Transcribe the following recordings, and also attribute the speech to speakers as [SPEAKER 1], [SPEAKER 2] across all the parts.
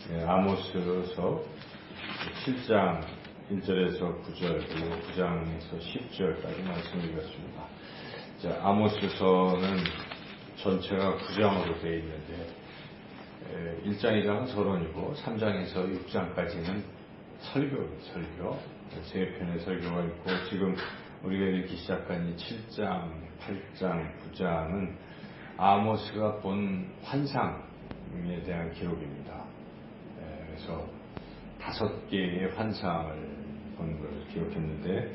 [SPEAKER 1] 아모스서 7장 1절에서 9절 그리고 9장에서 10절까지 말씀을 읽었습니다. 아모스서는 전체가 9장으로 되어 있는데 1장, 2장은 서론이고 3장에서 6장까지는 설교 세 편의 설교가 있고 지금 우리가 읽기 시작한 이 7장, 8장, 9장은 아모스가 본 환상에 대한 기록입니다. 그래서 5개의 환상을 본 것을 기록했는데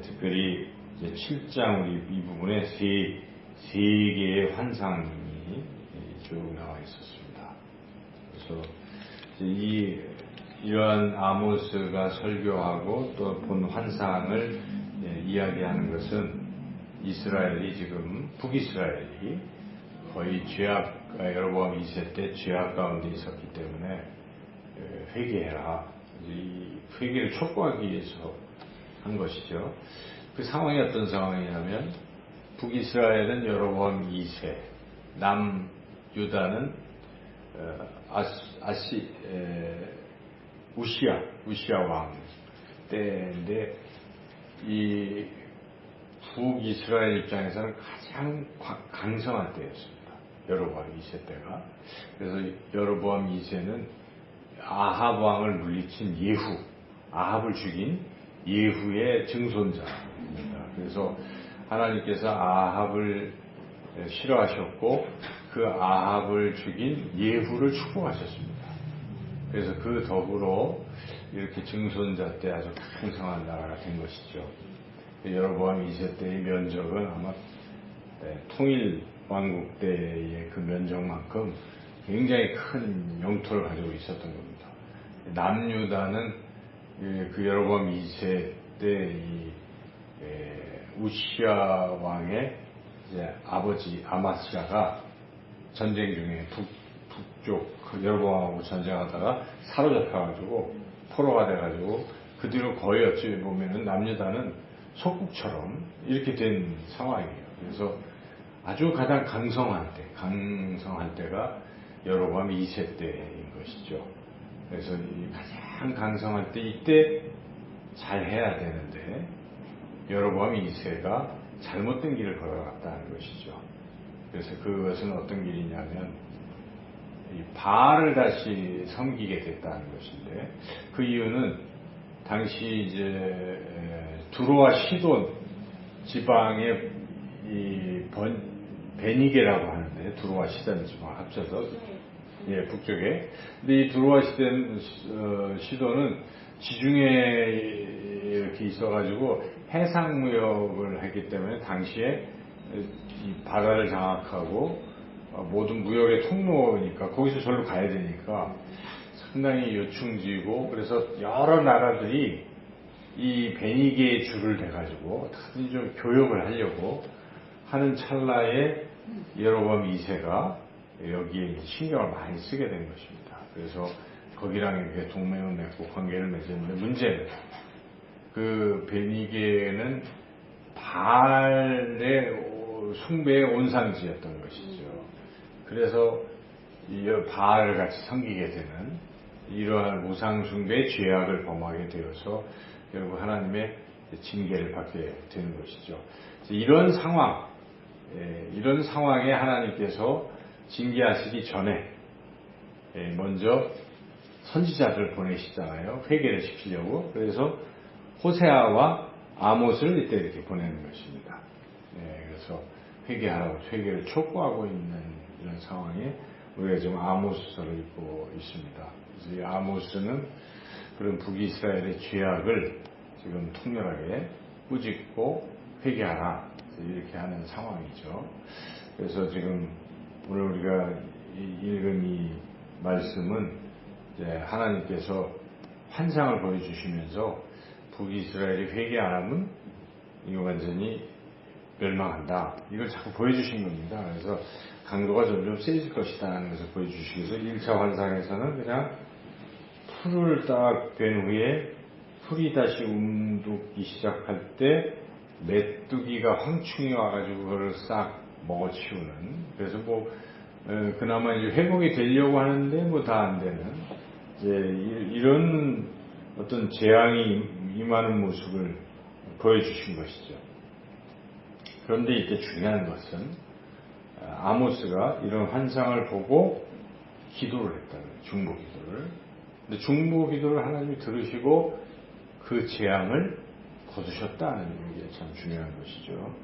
[SPEAKER 1] 특별히 이제 7장 우리 이 부분에 세 개의 환상이 쭉 나와 있었습니다. 그래서 이러한 아모스가 설교하고 또 본 환상을 이야기하는 것은 이스라엘이 지금 북이스라엘이 거의 여로보암 2세 때 죄악 가운데 있었기 때문에 회개해라. 이 회개를 촉구하기 위해서 한 것이죠. 그 상황이 어떤 상황이냐면 북이스라엘은 여로보암 2세, 남유다는 우시야 왕 때인데 이 북이스라엘 입장에서는 가장 강성한 때였습니다. 여로보암 2세 때가. 그래서 여로보암 2세는 아합 왕을 물리친 아합을 죽인 예후의 증손자입니다. 그래서 하나님께서 아합을 싫어하셨고 그 아합을 죽인 예후를 축복하셨습니다. 그래서 그 덕으로 이렇게 증손자 때 아주 강성한 나라가 된 것이죠. 여로보암 2세 때의 면적은 아마 통일 왕국 때의 그 면적만큼 굉장히 큰 영토를 가지고 있었던 겁니다. 남유다는 그 여로보암 2세 때 이 우시야 왕의 이제 아버지 아마스야가 전쟁 중에 북쪽 여로보암하고 전쟁하다가 사로잡혀가지고 포로가 돼가지고 그 뒤로 거의 어찌 보면은 남유다는 속국처럼 이렇게 된 상황이에요. 그래서 아주 가장 강성할 때가 여로보암 2세 때인 것이죠. 그래서 이 가장 강성할 때 이때 잘 해야 되는데 여로보암 2세가 잘못된 길을 걸어갔다는 것이죠. 그래서 그것은 어떤 길이냐면 이 바알을 다시 섬기게 됐다는 것인데 그 이유는 당시 이제 두로와 시돈 지방의 이 베니게라고 하는데 두로와 시돈 지방 합쳐서 북쪽에. 근데 이 두로와 시돈은 지중해에 이렇게 있어가지고 해상무역을 했기 때문에 당시에 이 바다를 장악하고 모든 무역의 통로니까 거기서 절로 가야 되니까 상당히 요충지고 그래서 여러 나라들이 이 베니게에 줄을 대가지고 다들 좀 교역을 하려고 하는 찰나에 여로보암 2세가 여기에 신경을 많이 쓰게 된 것입니다. 그래서 거기랑 이렇게 동맹을 맺고 관계를 맺었는데 문제는 그 베니게는 바알의 숭배의 온상지였던 것이죠. 그래서 이 바알을 같이 섬기게 되는 이러한 우상숭배의 죄악을 범하게 되어서 결국 하나님의 징계를 받게 되는 것이죠. 이런 상황에 하나님께서 징계하시기 전에 먼저 선지자들을 보내시잖아요. 회개를 시키려고. 그래서 호세아와 아모스를 이때 이렇게 보내는 것입니다. 그래서 회개하라고 회개를 촉구하고 있는 이런 상황에 우리가 지금 아모스서를 읽고 있습니다. 그래서 이 아모스는 그런 북이스라엘의 죄악을 지금 통렬하게 꾸짖고 회개하라 이렇게 하는 상황이죠. 그래서 지금 오늘 우리가 읽은 이 말씀은 이제 하나님께서 환상을 보여주시면서 북이스라엘이 회개 안 하면 이거 완전히 멸망한다. 이걸 자꾸 보여주신 겁니다. 그래서 강도가 점점 세질 것이다 하는 것을 보여주시기 위해서 1차 환상에서는 그냥 풀을 딱 된 후에 풀이 다시 움돋기 시작할 때 메뚜기가 황충이 와가지고 그걸 싹 먹어치우는. 그래서 그나마 이제 회복이 되려고 하는데 다 안 되는 이제 이런 어떤 재앙이 임하는 모습을 보여주신 것이죠. 그런데 이때 중요한 것은 아모스가 이런 환상을 보고 기도를 했다는 거예요. 중보 기도를. 근데 중보 기도를 하나님이 들으시고 그 재앙을 거두셨다는 게 참 중요한 것이죠.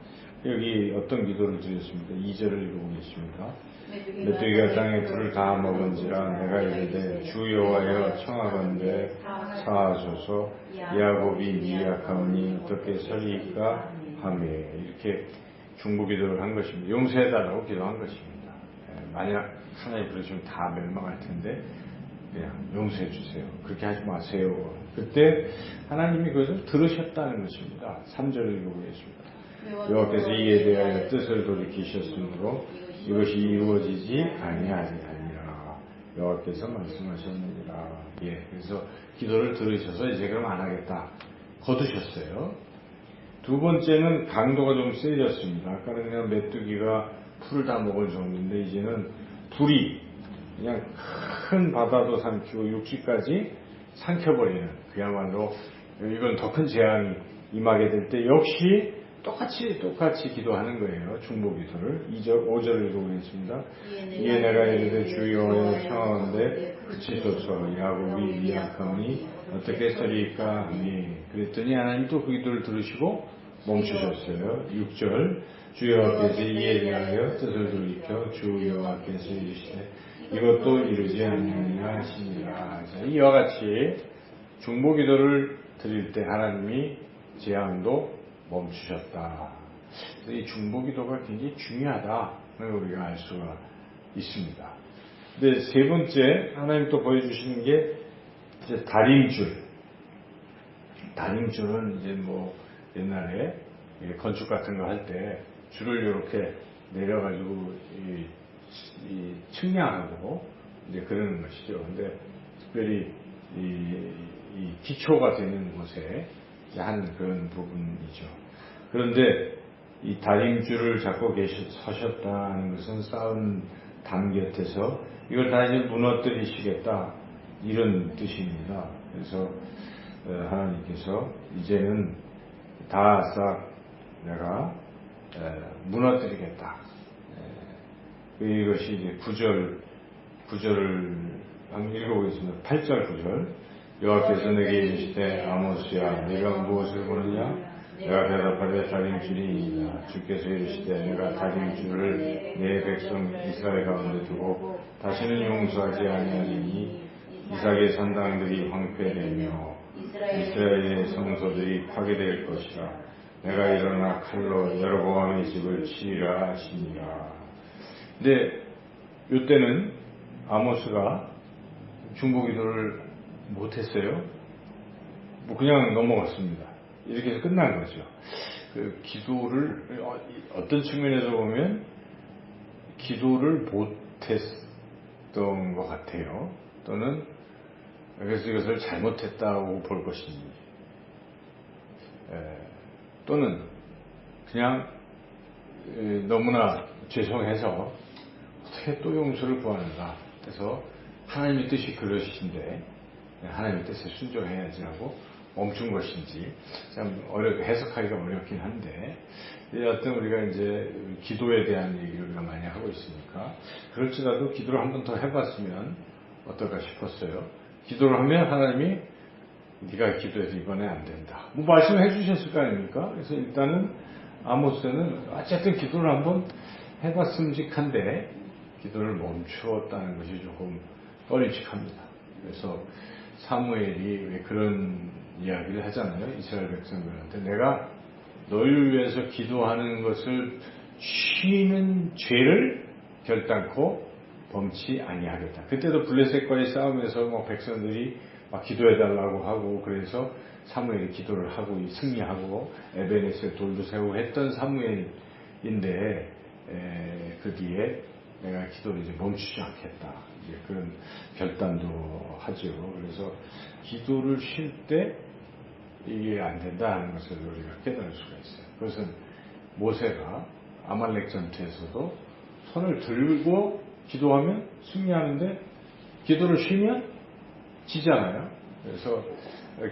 [SPEAKER 1] 여기 어떤 기도를 드렸습니까? 2절을 읽어보겠습니다. 메뚜기가 땅에 풀을 다 먹은지라 내가 이르되 주 여호와여 청하건대 사하소서 야곱이 미약하오니 어떻게 서리이까 하며 이렇게 중보기도를 한 것입니다. 용서해달라고 기도한 것입니다. 만약 하나님 그러시면 다 멸망할 텐데 그냥 용서해 주세요. 그렇게 하지 마세요. 그때 하나님이 그것을 들으셨다는 것입니다. 3절을 읽어보겠습니다. 여호와께서 이에 대하여 뜻을 돌이키셨으므로 이것이 이루어지지 아니하리라. 여호와께서 말씀하셨느니라. 예, 그래서 기도를 들으셔서 이제 그럼 안 하겠다. 거두셨어요. 두 번째는 강도가 좀 세졌습니다. 아까는 그냥 메뚜기가 풀을 다 먹을 정도인데 이제는 불이 그냥 큰 바다도 삼키고 육지까지 삼켜버리는 그야말로 이건 더 큰 재앙이 임하게 될 때 역시 똑같이 기도하는 거예요. 중보 기도를. 5절을 읽어보겠습니다. 이에 내가 이르되 주 여호와여 청하건대 그치소서 야곱이 미약하니 어떻게 서리이까 하니 그랬더니 하나님 또 그 기도를 들으시고 멈추셨어요. 6절 주 여호와께서 이에 대하여 뜻을 돌이켜 주 여호와께서 이르시되 이것도 이루지 아니하니라 하시니라. 이와 같이 중보 기도를 드릴 때 하나님이 재앙도 멈추셨다. 그래서 이 중보 기도가 굉장히 중요하다. 우리가 알 수가 있습니다. 근데 세 번째 하나님 또 보여주시는 게 이제 다림줄. 다림줄은 이제 뭐 옛날에 건축 같은 거 할 때 줄을 이렇게 내려가지고 이 측량하고 이제 그러는 것이죠. 근데 특별히 이 기초가 되는 곳에 한 그런 부분이죠. 그런데 이 다림줄을 잡고 서셨다는 것은 쌓은 담 곁에서 이걸 다 이제 무너뜨리시겠다 이런 뜻입니다. 그래서 하나님께서 이제는 다 싹 내가 무너뜨리겠다. 이것이 이제 9절을 한번 읽어보겠습니다. 8절 9절 여호와께서 내게 이르시되 아모스야 네가 무엇을 보느냐 내가 대답하되 다림줄이니이다. 주께서 이르시되 내가 다림줄을 내 백성 이스라엘 가운데 두고 다시는 용서하지 아니하리니 이삭의 산당들이 황폐되며 이스라엘의 성소들이 파괴될 것이라. 내가 일어나 칼로 여로보암의 집을 치리라 하시니라. 근데 이때는 아모스가 중보기도를 못했어요. 뭐 그냥 넘어갔습니다. 이렇게 해서 끝난 거죠. 그 기도를 어떤 측면에서 보면 기도를 못했던 것 같아요. 또는 그래서 이것을 잘못했다고 볼 것인지, 또는 그냥 너무나 죄송해서 어떻게 또 용서를 구하는가. 그래서 하나님의 뜻이 그러신데 하나님의 뜻에 순종해야지 하고 멈춘 것인지 참 해석하기가 어렵긴 한데, 여하튼 우리가 이제 기도에 대한 얘기를 우리가 많이 하고 있으니까 그럴지라도 기도를 한 번 더 해봤으면 어떨까 싶었어요. 기도를 하면 하나님이 네가 기도해서 이번에 안 된다. 뭐 말씀해 주셨을 거 아닙니까? 그래서 일단은 아모스는 어쨌든 기도를 한번 해봤음직한데 기도를 멈추었다는 것이 조금 꺼림칙합니다. 그래서 사무엘이 왜 그런 이야기를 하잖아요. 이스라엘 백성들한테 내가 너희를 위해서 기도하는 것을 쉬는 죄를 결단코 범치 아니하겠다. 그때도 블레셋과의 싸움에서 뭐 백성들이 막 기도해달라고 하고 그래서 사무엘이 기도를 하고 승리하고 에베네스에 돌도 세우고 했던 사무엘인데 그 뒤에 내가 기도를 이제 멈추지 않겠다. 이제 그런 결단도 하죠. 그래서 기도를 쉴 때 이게 안 된다는 것을 우리가 깨달을 수가 있어요. 그것은 모세가 아말렉 전투에서도 손을 들고 기도하면 승리하는데 기도를 쉬면 지잖아요. 그래서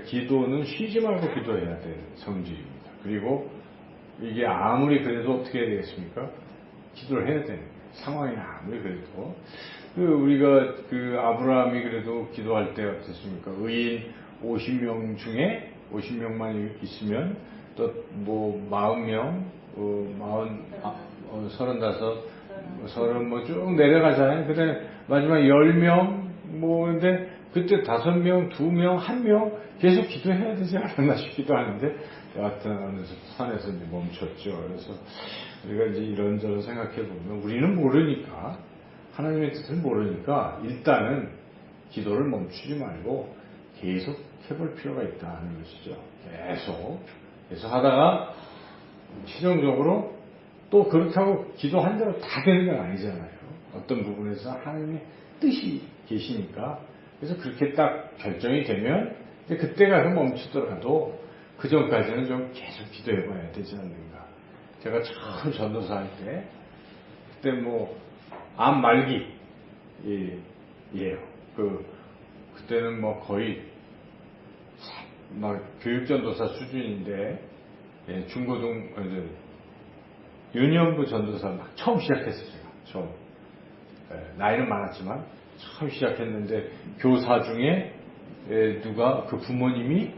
[SPEAKER 1] 기도는 쉬지 말고 기도해야 되는 성질입니다. 그리고 이게 아무리 그래도 어떻게 해야 되겠습니까? 기도를 해야 되는 거예요. 상황이 아무리 그래도. 우리가 아브라함이 그래도 기도할 때 어땠습니까? 의인 50명 중에 50명만 있으면 또 뭐 40명, 35, 30 쭉 내려가잖아요. 근데 마지막 10명 근데 그때 5명, 2명, 1명 계속 기도해야 되지 않았나 싶기도 하는데 여하튼 어느 선에서 이제 멈췄죠. 그래서 우리가 이제 이런저런 생각해 보면 우리는 모르니까 하나님의 뜻을 모르니까 일단은 기도를 멈추지 말고 계속 해볼 필요가 있다는 것이죠. 계속 하다가 최종적으로 또 그렇다고 기도한 대로 다 되는 건 아니잖아요. 어떤 부분에서 하나님의 뜻이 계시니까 그래서 그렇게 딱 결정이 되면 이제 그때 가서 멈추더라도 그 전까지는 좀 계속 기도해 봐야 되지 않는가. 제가 처음 전도사 할 때 그때 암 말기예요. 그때는 거의 막 교육전도사 수준인데 중고등 유년부 전도사 막 처음 시작했어요. 제가 나이는 많았지만 처음 시작했는데 교사 중에 누가 그 부모님이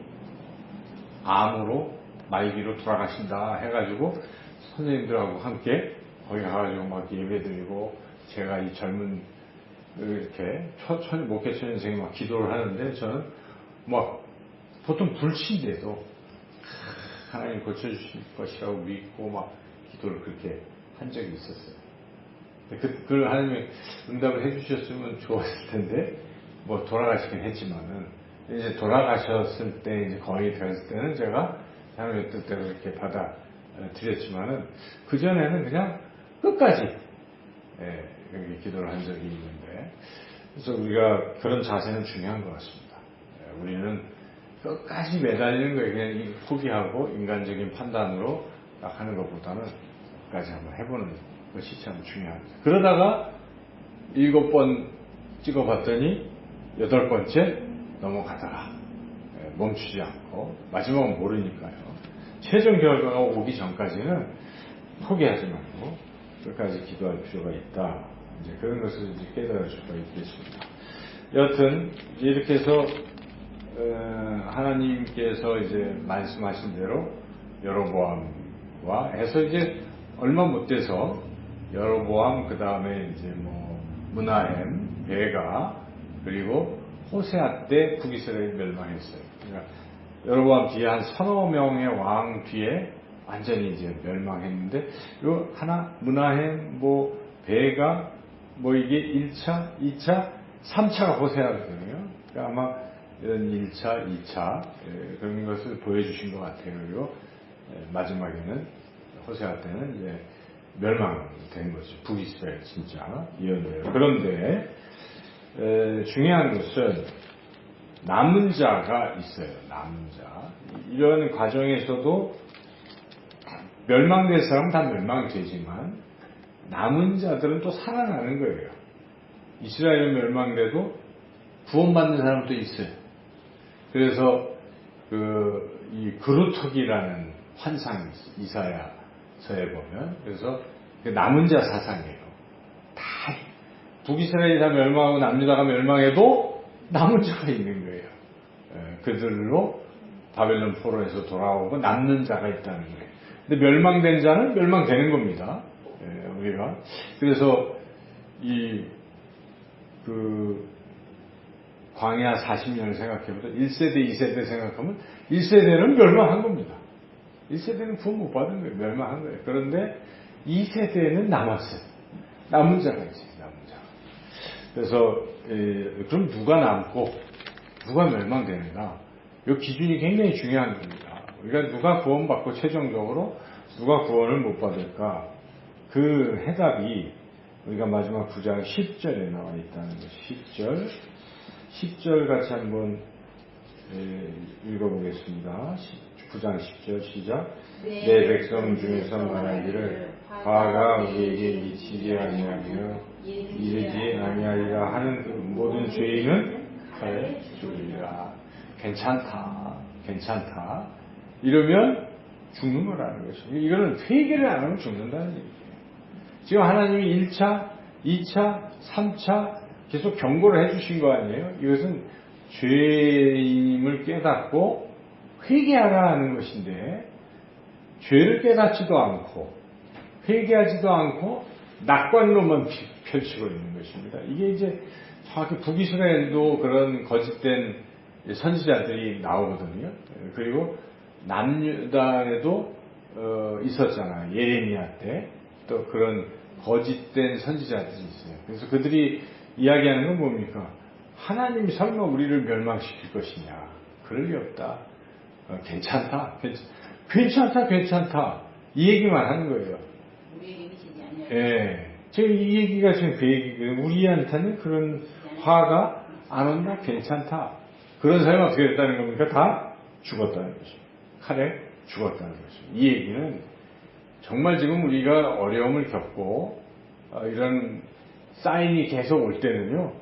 [SPEAKER 1] 암으로 말기로 돌아가신다 해가지고 선생님들하고 함께 거기 가가지고 막 예배드리고 제가 이 젊은 이렇게 목회초년생이 막 기도를 하는데 저는 막 보통 불신데도 하나님 고쳐주실 것이라고 믿고 막 기도를 그렇게 한 적이 있었어요. 그걸 하나님이 응답을 해주셨으면 좋았을 텐데 돌아가시긴 했지만은 이제 돌아가셨을 때 이제 거의 되었을 때는 제가 하나님의 뜻대로 이렇게 받아 드렸지만은 그 전에는 그냥 끝까지 기도를 한 적이 있는데 그래서 우리가 그런 자세는 중요한 것 같습니다. 우리는 끝까지 매달리는 거예요. 그냥 포기하고 인간적인 판단으로 딱 하는 것보다는 끝까지 한번 해보는 것이 참 중요합니다. 그러다가 7번 찍어봤더니 8번째 넘어가다가 멈추지 않고 마지막은 모르니까요. 최종 결과가 오기 전까지는 포기하지 말고 끝까지 기도할 필요가 있다. 이제 그런 것을 이제 깨달을 수가 있겠습니다. 여하튼 이렇게 해서 하나님께서 이제 말씀하신 대로 여로보암과 해서 이제 얼마 못 돼서 여로보암 그 다음에 이제 문하햄, 베가 그리고 호세아 때 북이스라엘이 멸망했어요. 그러니까 여로보암 뒤에 한 서너 명의 왕 뒤에 완전히 이제 멸망했는데 요 하나 문하햄 베가 이게 1차, 2차, 3차가 호세아거든요. 그러니까 아마 이런 1차, 2차 그런 것을 보여주신 것 같아요. 그리고 마지막에는 호세아 때는 이제 멸망된 거죠. 북이스라엘 진짜 예언대로. 그런데 중요한 것은 남은 자가 있어요. 남은 자. 이런 과정에서도 멸망된 사람은 다 멸망되지만 남은 자들은 또 살아나는 거예요. 이스라엘 멸망돼도 구원받는 사람도 있어요. 그래서 이 그루터기라는 환상이 있어요. 이사야서에 보면. 그래서 남은 자 사상이에요. 다 북이스라엘이 다 멸망하고 남유다가 멸망해도 남은 자가 있는 거예요. 그들로 바벨론 포로에서 돌아오고 남는 자가 있다는 거예요. 근데 멸망된 자는 멸망되는 겁니다. 우리가. 그래서 광야 40년을 생각해보자. 1세대, 2세대 생각하면 1세대는 멸망한 겁니다. 1세대는 구원 못 받은 거예요. 멸망한 거예요. 그런데 2세대는 남았어요. 남은 자가 있어요. 남은 자. 그래서 그럼 누가 남고 누가 멸망되는가? 이 기준이 굉장히 중요한 겁니다. 우리가 누가 구원받고 최종적으로 누가 구원을 못 받을까? 그 해답이 우리가 마지막 9장 10절에 나와 있다는 것이 10절 같이 한번 읽어보겠습니다. 9장 10절 시작. 내 백성 중에서 말하기를 화가 우리에게 미치지 아니하며 이르지 아니하리라 하는 그 모든 죄인은 칼에 죽으리라. 괜찮다. 괜찮다. 이러면 죽는 거라는 것이죠. 이거는 회개를 안 하면 죽는다는 얘기예요. 지금 하나님이 1차, 2차, 3차 계속 경고를 해주신 거 아니에요? 이것은 죄임을 깨닫고 회개하라 하는 것인데, 죄를 깨닫지도 않고 회개하지도 않고 낙관론만 펼치고 있는 것입니다. 이게 이제 정확히 북이스라엘도 그런 거짓된 선지자들이 나오거든요. 그리고 남유다에도 있었잖아요. 예레미야 때 또 그런 거짓된 선지자들이 있어요. 그래서 그들이 이야기하는 건 뭡니까? 하나님이 설마 우리를 멸망시킬 것이냐? 그럴 리 없다. 괜찮다. 괜찮다. 이 얘기만 하는 거예요.
[SPEAKER 2] 우리에게 미치지 않냐?
[SPEAKER 1] 예. 지금 이 얘기가 지금 그 얘기거든요. 우리한테는 그런 화가 안 온다. 괜찮다. 그런 사람이 어떻게 됐다는 겁니까? 다 죽었다는 것이죠. 칼에 죽었다는 것이죠. 이 얘기는 정말 지금 우리가 어려움을 겪고 이런 사인이 계속 올 때는요,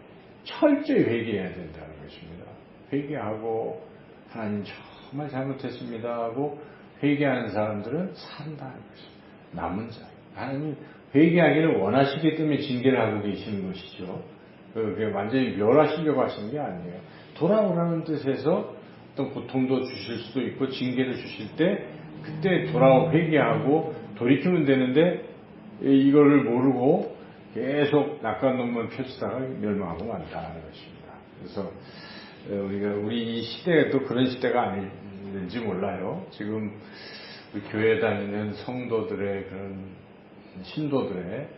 [SPEAKER 1] 철저히 회개해야 된다는 것입니다. 회개하고 하나님 정말 잘못했습니다 하고 회개하는 사람들은 산다는 것입니다. 남은 자. 하나님 회개하기를 원하시기 때문에 징계를 하고 계시는 것이죠. 그게 완전히 멸하시려고 하시는 게 아니에요. 돌아오라는 뜻에서 어떤 고통도 주실 수도 있고 징계를 주실 때 그때 돌아오 회개하고 돌이키면 되는데 이거를 모르고 계속 낙관론만 펼치다가 멸망하고 만다는 것입니다. 그래서 우리 이 시대에도 그런 시대가 아닌지 몰라요. 지금 우리 교회 다니는 성도들의 그런 신도들의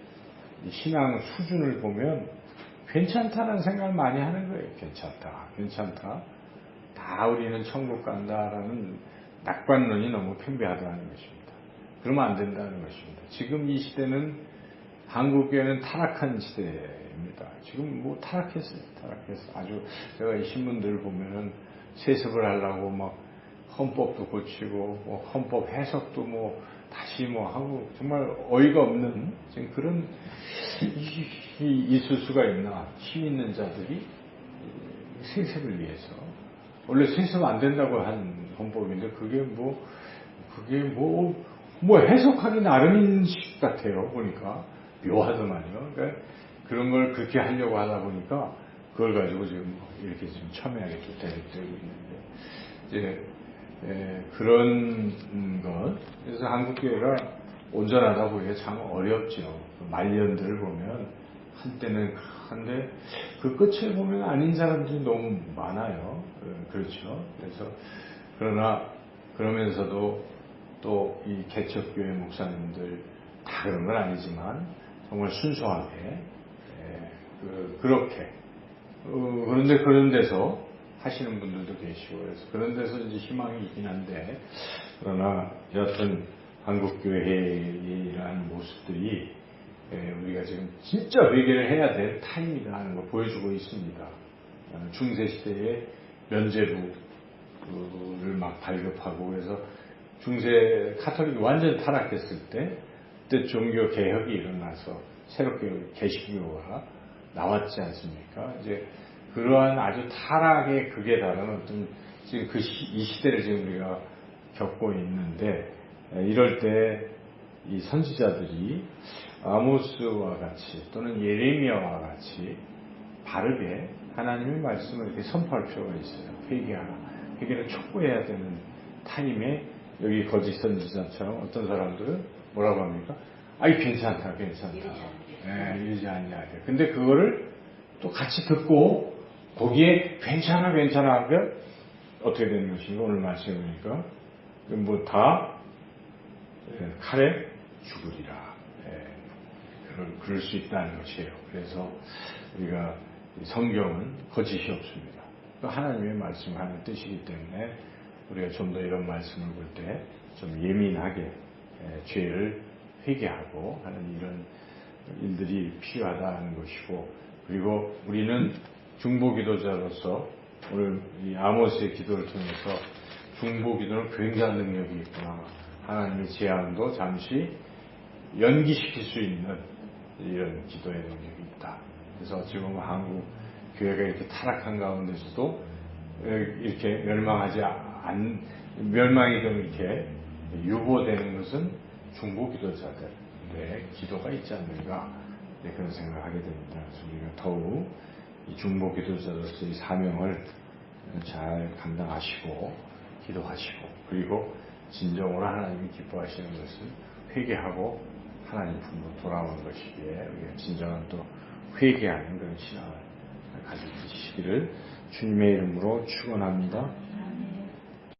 [SPEAKER 1] 신앙 수준을 보면 괜찮다는 생각을 많이 하는 거예요. 괜찮다. 다 우리는 천국 간다라는 낙관론이 너무 팽배하다는 것입니다. 그러면 안 된다는 것입니다. 지금 이 시대는 한국교회는 타락한 시대입니다. 지금 뭐 타락했어요. 아주 제가 이 신문들 보면은 세습을 하려고 막 헌법도 고치고 뭐 헌법 해석도 뭐 다시 뭐 하고 정말 어이가 없는 지금 그런 있을 수가 있나. 힘 있는 자들이 세습을 위해서 원래 세습 안 된다고 한 헌법인데 그게 해석하기 나름인 식 같아요. 보니까 묘하더만요. 그러니까 그런 걸 그렇게 하려고 하다 보니까 그걸 가지고 지금 이렇게 좀 첨예하게 좀 대립되고 있는데 이제 그런 것. 그래서 한국교회가 온전하다 보기가 참 어렵죠. 말년들을 보면 한때는 한데 그 끝을 보면 아닌 사람들이 너무 많아요. 그렇죠. 그래서 그러면서도 또 이 개척교회 목사님들 다 그런 건 아니지만 정말 순수하게 그렇게 그런데 그런 데서 하시는 분들도 계시고 그래서 그런 데서 이제 희망이 있긴 한데 그러나 여하튼 한국교회라는 모습들이 우리가 지금 진짜 회개를 해야 될 타임이다 하는 걸 보여주고 있습니다. 중세시대에 면죄부를 막 발급하고 그래서 중세 카톨릭이 완전 타락했을 때 그때 종교 개혁이 일어나서 새롭게 개신교가 나왔지 않습니까? 이제 그러한 아주 타락의 극에 달한 어떤 지금 이 시대를 지금 우리가 겪고 있는데 이럴 때 이 선지자들이 아모스와 같이 또는 예레미야와 같이 바르게 하나님의 말씀을 이렇게 선포할 필요가 있어요. 회개를 촉구해야 되는 타임에 여기 거짓 선지자처럼 어떤 사람들은 뭐라고 합니까? 아이 괜찮다. 이러지 않냐. 근데 그거를 또 같이 듣고 거기에 괜찮아 하면 어떻게 되는 것인가 오늘 말씀해 보니까 뭐 다 칼에 죽으리라. 그럴 수 있다는 것이에요. 그래서 우리가 성경은 거짓이 없습니다. 하나님의 말씀하는 뜻이기 때문에 우리가 좀 더 이런 말씀을 볼 때 좀 예민하게 죄를 회개하고 하는 이런 일들이 필요하다는 것이고 그리고 우리는 중보기도자로서 오늘 이 아모스의 기도를 통해서 중보기도는 굉장한 능력이 있구나. 하나님의 재앙도 잠시 연기시킬 수 있는 이런 기도의 능력이 있다. 그래서 지금 한국 교회가 이렇게 타락한 가운데서도 이렇게 멸망이 좀 이렇게 유보되는 것은 중보 기도자들의 기도가 있지 않는가, 그런 생각을 하게 됩니다. 그래서 우리가 더욱 이 중보 기도자로서의 사명을 잘 감당하시고 기도하시고, 그리고 진정으로 하나님이 기뻐하시는 것을 회개하고 하나님 품으로 돌아오는 것이기에 우리가 진정한 또 회개하는 그런 신앙을 가지시기를 주님의 이름으로 축원합니다.